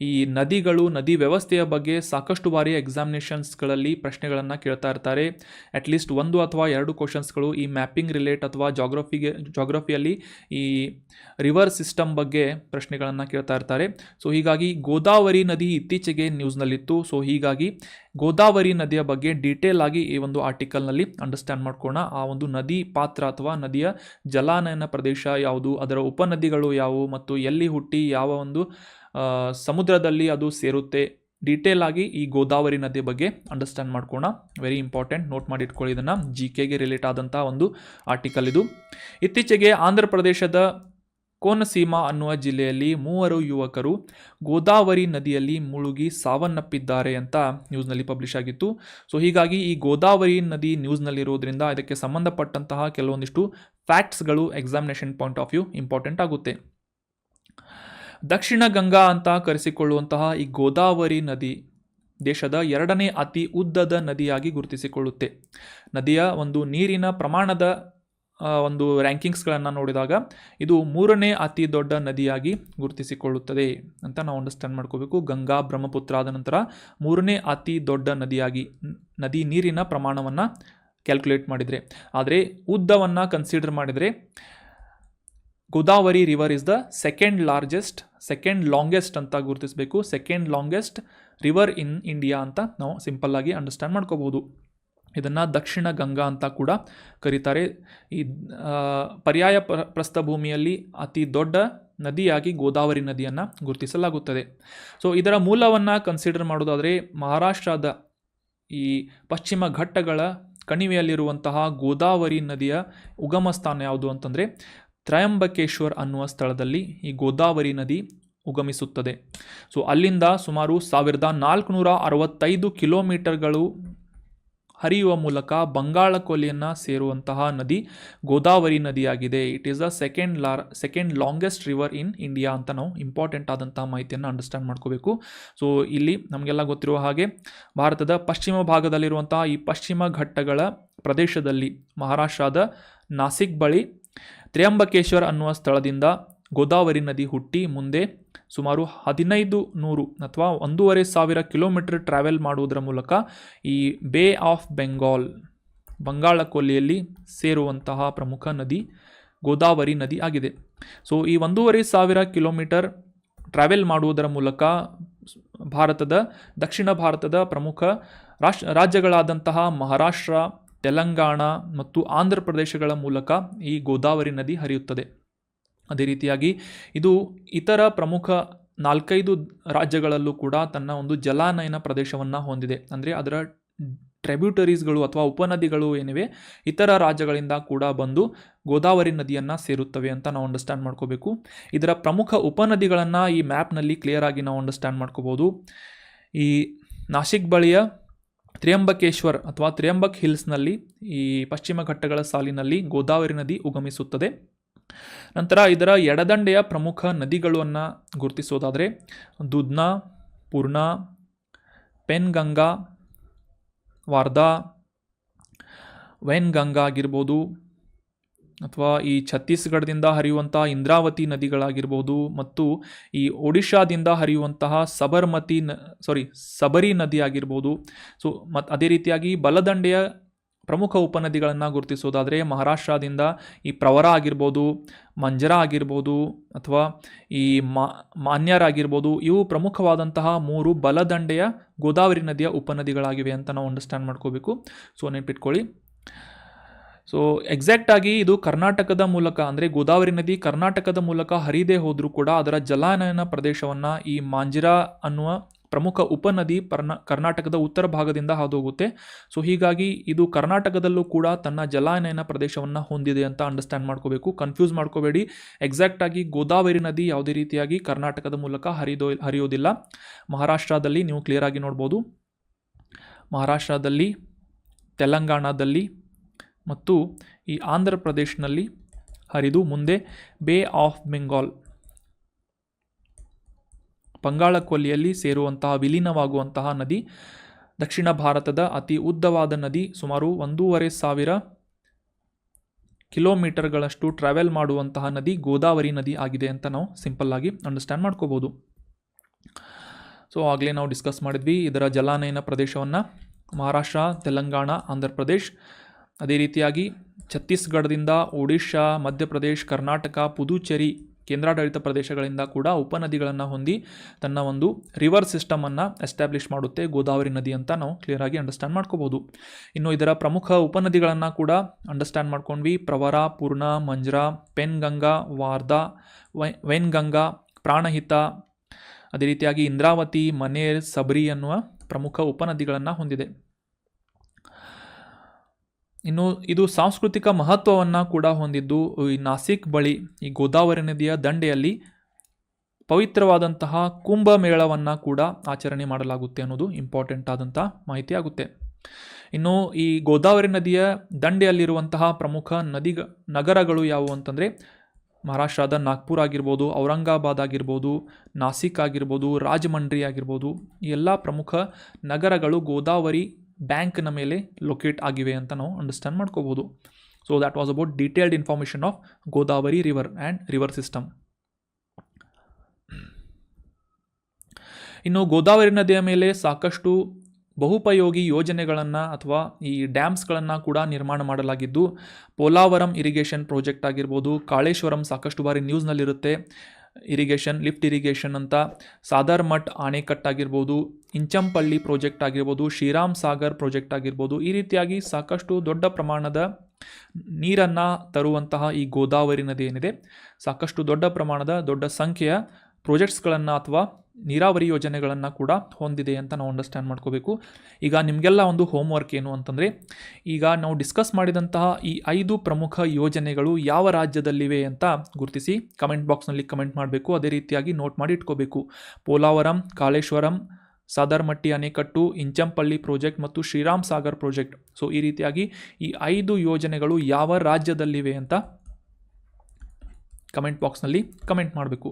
ಈ ನದಿಗಳು, ನದಿ ವ್ಯವಸ್ಥೆಯ ಬಗ್ಗೆ ಸಾಕಷ್ಟು ಬಾರಿ ಎಕ್ಸಾಮಿನೇಷನ್ಸ್ಗಳಲ್ಲಿ ಪ್ರಶ್ನೆಗಳನ್ನು ಕೇಳ್ತಾ ಇರ್ತಾರೆ. ಅಟ್ಲೀಸ್ಟ್ 1 ಅಥವಾ 2 ಕ್ವಶನ್ಸ್ಗಳು ಈ ಮ್ಯಾಪಿಂಗ್ ರಿಲೇಟ್ ಅಥವಾ ಜಾಗ್ರಫಿಯಲ್ಲಿ ಈ ರಿವರ್ ಸಿಸ್ಟಮ್ ಬಗ್ಗೆ ಪ್ರಶ್ನೆಗಳನ್ನು ಕೇಳ್ತಾ ಇರ್ತಾರೆ. ಸೊ ಹೀಗಾಗಿ ಗೋದಾವರಿ ನದಿ ಇತ್ತೀಚೆಗೆ ನ್ಯೂಸ್ನಲ್ಲಿತ್ತು. ಸೊ ಹೀಗಾಗಿ ಗೋದಾವರಿ ನದಿಯ ಬಗ್ಗೆ ಡೀಟೇಲ್ ಆಗಿ ಈ ಒಂದು ಆರ್ಟಿಕಲ್ನಲ್ಲಿ ಅಂಡರ್ಸ್ಟ್ಯಾಂಡ್ ಮಾಡ್ಕೋಣ. ಆ ಒಂದು ನದಿ ಪಾತ್ರ ಅಥವಾ ನದಿಯ ಜಲಾನಯನ ಪ್ರದೇಶ ಯಾವುದು, ಅದರ ಉಪನದಿಗಳು ಯಾವುವು ಮತ್ತು ಎಲ್ಲಿ ಹುಟ್ಟಿ ಯಾವ ಒಂದು ಸಮುದ್ರದಲ್ಲಿ ಅದು ಸೇರುತ್ತೆ, ಡೀಟೇಲ್ ಆಗಿ ಈ ಗೋದಾವರಿ ನದಿ ಬಗ್ಗೆ ಅಂಡರ್ಸ್ಟ್ಯಾಂಡ್ ಮಾಡ್ಕೋಣ. ವೆರಿ ಇಂಪಾರ್ಟೆಂಟ್, ನೋಟ್ ಮಾಡಿ ಇಟ್ಕೊಳ್ಳಿ. ಇದನ್ನು GKಗೆ ರಿಲೇಟ್ ಆದಂಥ ಒಂದು ಆರ್ಟಿಕಲ್ ಇದು. ಇತ್ತೀಚೆಗೆ ಆಂಧ್ರ ಪ್ರದೇಶದ ಕೋನಸೀಮಾ ಅನ್ನುವ ಜಿಲ್ಲೆಯಲ್ಲಿ 3 ಯುವಕರು ಗೋದಾವರಿ ನದಿಯಲ್ಲಿ ಮುಳುಗಿ ಸಾವನ್ನಪ್ಪಿದ್ದಾರೆ ಅಂತ ನ್ಯೂಸ್ನಲ್ಲಿ ಪಬ್ಲಿಷ್ ಆಗಿತ್ತು. ಸೊ ಹೀಗಾಗಿ ಈ ಗೋದಾವರಿ ನದಿ ನ್ಯೂಸ್ನಲ್ಲಿರೋದ್ರಿಂದ ಇದಕ್ಕೆ ಸಂಬಂಧಪಟ್ಟಂತಹ ಕೆಲವೊಂದಿಷ್ಟು ಫ್ಯಾಕ್ಟ್ಸ್ಗಳು examination point of view important ಆಗುತ್ತೆ. ದಕ್ಷಿಣ ಗಂಗಾ ಅಂತ ಕರೆಸಿಕೊಳ್ಳುವಂತಹ ಈ ಗೋದಾವರಿ ನದಿ ದೇಶದ 2ನೇ ಅತಿ ಉದ್ದದ ನದಿಯಾಗಿ ಗುರುತಿಸಿಕೊಳ್ಳುತ್ತೆ. ನದಿಯ ಒಂದು ನೀರಿನ ಪ್ರಮಾಣದ ಒಂದು ರ್ಯಾಂಕಿಂಗ್ಸ್ಗಳನ್ನು ನೋಡಿದಾಗ ಇದು 3ನೇ ಅತಿ ದೊಡ್ಡ ನದಿಯಾಗಿ ಗುರುತಿಸಿಕೊಳ್ಳುತ್ತದೆ ಅಂತ ನಾವು ಅಂಡರ್ಸ್ಟ್ಯಾಂಡ್ ಮಾಡ್ಕೋಬೇಕು. ಗಂಗಾ, ಬ್ರಹ್ಮಪುತ್ರ ಆದ ನಂತರ 3ನೇ ಅತಿ ದೊಡ್ಡ ನದಿಯಾಗಿ ನದಿ ನೀರಿನ ಪ್ರಮಾಣವನ್ನು ಕ್ಯಾಲ್ಕುಲೇಟ್ ಮಾಡಿದರೆ. ಆದರೆ ಉದ್ದವನ್ನು ಕನ್ಸಿಡರ್ ಮಾಡಿದರೆ Godavari river is the second longest ಅಂತ ಗುರುತಿಸಬೇಕು. Second longest river in India ಅಂತ ನಾವು ಸಿಂಪಲ್ ಆಗಿ ಅಂಡರ್ಸ್ಟ್ಯಾಂಡ್ ಮಾಡ್ಕೋಬಹುದು. ಇದನ್ನು ದಕ್ಷಿಣ ಗಂಗಾ ಅಂತ ಕೂಡ ಕರೀತಾರೆ. ಈ ಪರ್ಯಾಯ ಪ್ರಸ್ಥಭೂಮಿಯಲ್ಲಿ ಅತಿ ದೊಡ್ಡ ನದಿಯಾಗಿ ಗೋದಾವರಿ ನದಿಯನ್ನು ಗುರುತಿಸಲಾಗುತ್ತದೆ. ಸೊ ಇದರ ಮೂಲವನ್ನು ಕನ್ಸಿಡರ್ ಮಾಡೋದಾದರೆ ಮಹಾರಾಷ್ಟ್ರದ ಈ ಪಶ್ಚಿಮ ಘಟ್ಟಗಳ ಕಣಿವೆಯಲ್ಲಿರುವಂತಹ ಗೋದಾವರಿ ನದಿಯ ಉಗಮ ಸ್ಥಾನ ಯಾವುದು ಅಂತಂದರೆ ತ್ರಯಂಬಕೇಶ್ವರ್ ಅನ್ನುವ ಸ್ಥಳದಲ್ಲಿ ಈ ಗೋದಾವರಿ ನದಿ ಉಗಮಿಸುತ್ತದೆ. ಸೊ ಅಲ್ಲಿಂದ ಸುಮಾರು 1465 ಕಿಲೋಮೀಟರ್ಗಳು ಹರಿಯುವ ಮೂಲಕ ಬಂಗಾಳ ಕೊಲ್ಲಿಯನ್ನು ಸೇರುವಂತಹ ನದಿ ಗೋದಾವರಿ ನದಿಯಾಗಿದೆ. It is the second longest river in India ಅಂತ ನಾವು ಇಂಪಾರ್ಟೆಂಟ್ ಆದಂತಹ ಮಾಹಿತಿಯನ್ನು ಅಂಡರ್ಸ್ಟ್ಯಾಂಡ್ ಮಾಡ್ಕೋಬೇಕು. ಸೊ ಇಲ್ಲಿ ನಮಗೆಲ್ಲ ಗೊತ್ತಿರುವ ಹಾಗೆ ಭಾರತದ ಪಶ್ಚಿಮ ಭಾಗದಲ್ಲಿರುವಂತಹ ಈ ಪಶ್ಚಿಮ ಘಟ್ಟಗಳ ಪ್ರದೇಶದಲ್ಲಿ ಮಹಾರಾಷ್ಟ್ರದ ನಾಸಿಕ್ ಬಳಿ ತ್ರಯಂಬಕೇಶ್ವರ್ ಅನ್ನುವ ಸ್ಥಳದಿಂದ ಗೋದಾವರಿ ನದಿ ಹುಟ್ಟಿ ಮುಂದೆ ಸುಮಾರು 1500 ಅಥವಾ 1500 ಕಿಲೋಮೀಟರ್ ಟ್ರಾವೆಲ್ ಮಾಡುವುದರ ಮೂಲಕ ಈ ಬೇ ಆಫ್ ಬಂಗಾಳ ಕೊಲ್ಲಿಯಲ್ಲಿ ಸೇರುವಂತಹ ಪ್ರಮುಖ ನದಿ ಗೋದಾವರಿ ನದಿ ಆಗಿದೆ. ಸೊ ಈ 1500 ಕಿಲೋಮೀಟರ್ ಟ್ರಾವೆಲ್ ಮಾಡುವುದರ ಮೂಲಕ ದಕ್ಷಿಣ ಭಾರತದ ಪ್ರಮುಖ ರಾಜ್ಯಗಳಾದಂತಹ ಮಹಾರಾಷ್ಟ್ರ, ತೆಲಂಗಾಣ ಮತ್ತು ಆಂಧ್ರ ಪ್ರದೇಶಗಳ ಮೂಲಕ ಈ ಗೋದಾವರಿ ನದಿ ಹರಿಯುತ್ತದೆ. ಅದೇ ರೀತಿಯಾಗಿ ಇದು ಇತರ ಪ್ರಮುಖ 4-5 ರಾಜ್ಯಗಳಲ್ಲೂ ಕೂಡ ತನ್ನ ಒಂದು ಜಲಾನಯನ ಪ್ರದೇಶವನ್ನು ಹೊಂದಿದೆ. ಅಂದರೆ ಅದರ ಟ್ರಿಬ್ಯೂಟರೀಸ್ಗಳು ಅಥವಾ ಉಪನದಿಗಳು ಏನಿವೆ ಇತರ ರಾಜ್ಯಗಳಿಂದ ಕೂಡ ಬಂದು ಗೋದಾವರಿ ನದಿಯನ್ನು ಸೇರುತ್ತವೆ ಅಂತ ನಾವು ಅಂಡರ್ಸ್ಟ್ಯಾಂಡ್ ಮಾಡ್ಕೋಬೇಕು. ಇದರ ಪ್ರಮುಖ ಉಪನದಿಗಳನ್ನು ಈ ಮ್ಯಾಪ್ನಲ್ಲಿ ಕ್ಲಿಯರ್ ಆಗಿ ನಾವು ಅಂಡರ್ಸ್ಟ್ಯಾಂಡ್ ಮಾಡ್ಕೋಬೋದು. ಈ ನಾಸಿಕ್ ಬಳಿಯ ತ್ರಯಂಬಕೇಶ್ವರ್ ಅಥವಾ ತ್ರಯಂಬಕ್ ಹಿಲ್ಸ್ನಲ್ಲಿ ಈ ಪಶ್ಚಿಮ ಘಟ್ಟಗಳ ಸಾಲಿನಲ್ಲಿ ಗೋದಾವರಿ ನದಿ ಉಗಮಿಸುತ್ತದೆ. ನಂತರ ಇದರ ಎಡದಂಡೆಯ ಪ್ರಮುಖ ನದಿಗಳನ್ನು ಗುರುತಿಸೋದಾದರೆ ದುಧ್ನಾ, ಪೂರ್ಣಾ, ಪೆನ್ಗಂಗಾ, ವಾರ್ಧಾ, ವೈನ್ಗಂಗಾ ಆಗಿರ್ಬೋದು, ಅಥವಾ ಈ ಛತ್ತೀಸ್ಗಢದಿಂದ ಹರಿಯುವಂಥ ಇಂದ್ರಾವತಿ ನದಿಗಳಾಗಿರ್ಬೋದು, ಮತ್ತು ಈ ಒಡಿಶಾದಿಂದ ಹರಿಯುವಂತಹ ಸಬರಿ ನದಿ ಆಗಿರ್ಬೋದು. ಸೊ ಅದೇ ರೀತಿಯಾಗಿ ಬಲದಂಡೆಯ ಪ್ರಮುಖ ಉಪನದಿಗಳನ್ನು ಗುರುತಿಸೋದಾದರೆ ಮಹಾರಾಷ್ಟ್ರದಿಂದ ಈ ಪ್ರವರ ಆಗಿರ್ಬೋದು, ಮಂಜರಾ ಆಗಿರ್ಬೋದು, ಅಥವಾ ಈ ಮಾನ್ಯಾರ್ ಆಗಿರ್ಬೋದು. ಇವು ಪ್ರಮುಖವಾದಂತಹ 3 ಬಲದಂಡೆಯ ಗೋದಾವರಿ ನದಿಯ ಉಪನದಿಗಳಾಗಿವೆ ಅಂತ ನಾವು ಅಂಡರ್ಸ್ಟ್ಯಾಂಡ್ ಮಾಡ್ಕೋಬೇಕು. ಸೊ ನೆನಪಿಟ್ಕೊಳ್ಳಿ. ಸೊ ಎಕ್ಸಾಕ್ಟಾಗಿ ಇದು ಕರ್ನಾಟಕದ ಮೂಲಕ, ಅಂದರೆ ಗೋದಾವರಿ ನದಿ ಕರ್ನಾಟಕದ ಮೂಲಕ ಹರಿದೇ ಹೋದರೂ ಕೂಡ ಅದರ ಜಲಾನಯನ ಪ್ರದೇಶವನ್ನು ಈ ಮಾಂಜಿರಾ ಅನ್ನುವ ಪ್ರಮುಖ ಉಪನದಿ ಕರ್ನಾಟಕದ ಉತ್ತರ ಭಾಗದಿಂದ ಹಾದುಹೋಗುತ್ತೆ. ಸೊ ಹೀಗಾಗಿ ಇದು ಕರ್ನಾಟಕದಲ್ಲೂ ಕೂಡ ತನ್ನ ಜಲಾನಯನ ಪ್ರದೇಶವನ್ನು ಹೊಂದಿದೆ ಅಂತ ಅಂಡರ್ಸ್ಟ್ಯಾಂಡ್ ಮಾಡ್ಕೋಬೇಕು. ಕನ್ಫ್ಯೂಸ್ ಮಾಡ್ಕೋಬೇಡಿ. ಎಕ್ಸಾಕ್ಟಾಗಿ ಗೋದಾವರಿ ನದಿ ಯಾವುದೇ ರೀತಿಯಾಗಿ ಕರ್ನಾಟಕದ ಮೂಲಕ ಹರಿಯೋದಿಲ್ಲ. ಮಹಾರಾಷ್ಟ್ರದಲ್ಲಿ ನೀವು ಕ್ಲಿಯರ್ ಆಗಿ ನೋಡ್ಬೋದು. ಮಹಾರಾಷ್ಟ್ರದಲ್ಲಿ, ತೆಲಂಗಾಣದಲ್ಲಿ ಮತ್ತು ಈ ಆಂಧ್ರ ಪ್ರದೇಶನಲ್ಲಿ ಹರಿದು ಮುಂದೆ ಬೇ ಆಫ್ ಬಂಗಾಳ ಕೊಲ್ಲಿಯಲ್ಲಿ ಸೇರುವಂತಹ ವಿಲೀನವಾಗುವಂತಹ ನದಿ, ದಕ್ಷಿಣ ಭಾರತದ ಅತಿ ಉದ್ದವಾದ ನದಿ, ಸುಮಾರು 1500 ಕಿಲೋಮೀಟರ್ಗಳಷ್ಟು ಟ್ರಾವೆಲ್ ಮಾಡುವಂತಹ ನದಿ ಗೋದಾವರಿ ನದಿ ಆಗಿದೆ ಅಂತ ನಾವು ಸಿಂಪಲ್ ಆಗಿ ಅಂಡರ್ಸ್ಟ್ಯಾಂಡ್ ಮಾಡ್ಕೋಬೋದು. ಸೊ ಆಗಲೇ ನಾವು ಡಿಸ್ಕಸ್ ಮಾಡಿದ್ವಿ. ಇದರ ಜಲಾನಯನ ಪ್ರದೇಶವನ್ನು ಮಹಾರಾಷ್ಟ್ರ, ತೆಲಂಗಾಣ, ಆಂಧ್ರ ಪ್ರದೇಶ್, ಅದೇ ರೀತಿಯಾಗಿ ಛತ್ತೀಸ್ಗಢದಿಂದ ಒಡಿಶಾ, ಮಧ್ಯಪ್ರದೇಶ್, ಕರ್ನಾಟಕ, ಪುದುಚೇರಿ ಕೇಂದ್ರಾಡಳಿತ ಪ್ರದೇಶಗಳಿಂದ ಕೂಡ ಉಪನದಿಗಳನ್ನು ಹೊಂದಿ ತನ್ನ ಒಂದು ರಿವರ್ ಸಿಸ್ಟಮನ್ನು ಎಸ್ಟಾಬ್ಲಿಷ್ ಮಾಡುತ್ತೆ ಗೋದಾವರಿ ನದಿ ಅಂತ ನಾವು ಕ್ಲಿಯರಾಗಿ ಅಂಡರ್ಸ್ಟ್ಯಾಂಡ್ ಮಾಡ್ಕೋಬೋದು. ಇನ್ನು ಇದರ ಪ್ರಮುಖ ಉಪನದಿಗಳನ್ನು ಕೂಡ ಅಂಡರ್ಸ್ಟ್ಯಾಂಡ್ ಮಾಡ್ಕೊಂಡ್ವಿ. ಪ್ರವರ, ಪೂರ್ಣ, ಮಂಜ್ರಾ, ಪೆನ್ಗಂಗಾ, ವಾರ್ಧಾ, ವೈನ್ಗಂಗಾ, ಪ್ರಾಣಹಿತ, ಅದೇ ರೀತಿಯಾಗಿ ಇಂದ್ರಾವತಿ, ಮನೇರ್, ಸಬರಿ ಅನ್ನುವ ಪ್ರಮುಖ ಉಪನದಿಗಳನ್ನು ಹೊಂದಿದೆ. ಇನ್ನು ಇದು ಸಾಂಸ್ಕೃತಿಕ ಮಹತ್ವವನ್ನು ಕೂಡ ಹೊಂದಿದ್ದು, ಈ ನಾಸಿಕ್ ಬಳಿ ಈ ಗೋದಾವರಿ ನದಿಯ ದಂಡೆಯಲ್ಲಿ ಪವಿತ್ರವಾದಂತಹ ಕುಂಭಮೇಳವನ್ನು ಕೂಡ ಆಚರಣೆ ಮಾಡಲಾಗುತ್ತೆ ಅನ್ನೋದು ಇಂಪಾರ್ಟೆಂಟ್ ಆದಂಥ ಮಾಹಿತಿ ಆಗುತ್ತೆ. ಇನ್ನು ಈ ಗೋದಾವರಿ ನದಿಯ ದಂಡೆಯಲ್ಲಿರುವಂತಹ ಪ್ರಮುಖ ನಗರಗಳು ಯಾವುವು ಅಂತಂದರೆ ಮಹಾರಾಷ್ಟ್ರದ ನಾಗ್ಪುರ್ ಆಗಿರ್ಬೋದು, ಔರಂಗಾಬಾದ್ ಆಗಿರ್ಬೋದು, ನಾಸಿಕ್ ಆಗಿರ್ಬೋದು, ರಾಜಮಂಡ್ರಿ ಆಗಿರ್ಬೋದು, ಈ ಎಲ್ಲ ಪ್ರಮುಖ ನಗರಗಳು ಗೋದಾವರಿ ಬ್ಯಾಂಕ್ನ ಮೇಲೆ ಲೊಕೇಟ್ ಆಗಿವೆ ಅಂತ ನಾವು ಅಂಡರ್ಸ್ಟ್ಯಾಂಡ್ ಮಾಡ್ಕೋಬೋದು. So that was about detailed information of Godavari river and river system. ಇನ್ನು ಗೋದಾವರಿ ನದಿಯ ಮೇಲೆ ಸಾಕಷ್ಟು ಬಹುಪಯೋಗಿ ಯೋಜನೆಗಳನ್ನು ಅಥವಾ ಈ ಡ್ಯಾಮ್ಸ್ಗಳನ್ನು ಕೂಡ ನಿರ್ಮಾಣ ಮಾಡಲಾಗಿದ್ದು, ಪೋಲಾವರಂ ಇರಿಗೇಷನ್ ಪ್ರಾಜೆಕ್ಟ್ ಆಗಿರ್ಬೋದು, ಕಾಳೇಶ್ವರಂ ಸಾಕಷ್ಟು ಬಾರಿ ನ್ಯೂಸ್ನಲ್ಲಿರುತ್ತೆ, ಇರಿಗೇಷನ್, ಲಿಫ್ಟ್ ಇರಿಗೇಷನ್ ಅಂತ, ಸಾದರ್ಮಠ್ ಅಣೆಕಟ್ಟು ಆಗಿರ್ಬೋದು, ಇಂಚಂಪಳ್ಳಿ ಪ್ರಾಜೆಕ್ಟ್ ಆಗಿರ್ಬೋದು, ಶ್ರೀರಾಮ್ ಸಾಗರ್ ಪ್ರಾಜೆಕ್ಟ್ ಆಗಿರ್ಬೋದು, ಈ ರೀತಿಯಾಗಿ ಸಾಕಷ್ಟು ದೊಡ್ಡ ಪ್ರಮಾಣದ ನೀರನ್ನು ತರುವಂತಹ ಈ ಗೋದಾವರಿ ನದಿ ಏನಿದೆ ಸಾಕಷ್ಟು ದೊಡ್ಡ ಸಂಖ್ಯೆಯ ಪ್ರಾಜೆಕ್ಟ್ಸ್ಗಳನ್ನು ಅಥವಾ ನೀರಾವರಿ ಯೋಜನೆಗಳನ್ನು ಕೂಡ ಹೊಂದಿದೆ ಅಂತ ನಾವು ಅಂಡರ್ಸ್ಟ್ಯಾಂಡ್ ಮಾಡ್ಕೋಬೇಕು. ಈಗ ನಿಮಗೆಲ್ಲ ಒಂದು ಹೋಮ್ವರ್ಕ್ ಏನು ಅಂತಂದರೆ, ಈಗ ನಾವು ಡಿಸ್ಕಸ್ ಮಾಡಿದಂತಹ ಈ 5 ಪ್ರಮುಖ ಯೋಜನೆಗಳು ಯಾವ ರಾಜ್ಯದಲ್ಲಿವೆ ಅಂತ ಗುರುತಿಸಿ ಕಮೆಂಟ್ ಬಾಕ್ಸ್ನಲ್ಲಿ ಕಮೆಂಟ್ ಮಾಡಬೇಕು. ಅದೇ ರೀತಿಯಾಗಿ ನೋಟ್ ಮಾಡಿ ಇಟ್ಕೋಬೇಕು. ಪೋಲಾವರಂ, ಕಾಳೇಶ್ವರಂ, ಸಾದರ್ಮಟ್ಟಿ ಅಣೆಕಟ್ಟು, ಇಂಚಂಪಳ್ಳಿ ಪ್ರಾಜೆಕ್ಟ್ ಮತ್ತು ಶ್ರೀರಾಮ್ ಸಾಗರ್ ಪ್ರಾಜೆಕ್ಟ್. ಸೊ ಈ ರೀತಿಯಾಗಿ ಈ 5 ಯೋಜನೆಗಳು ಯಾವ ರಾಜ್ಯದಲ್ಲಿವೆ ಅಂತ ಕಮೆಂಟ್ ಬಾಕ್ಸ್ನಲ್ಲಿ ಕಮೆಂಟ್ ಮಾಡಬೇಕು.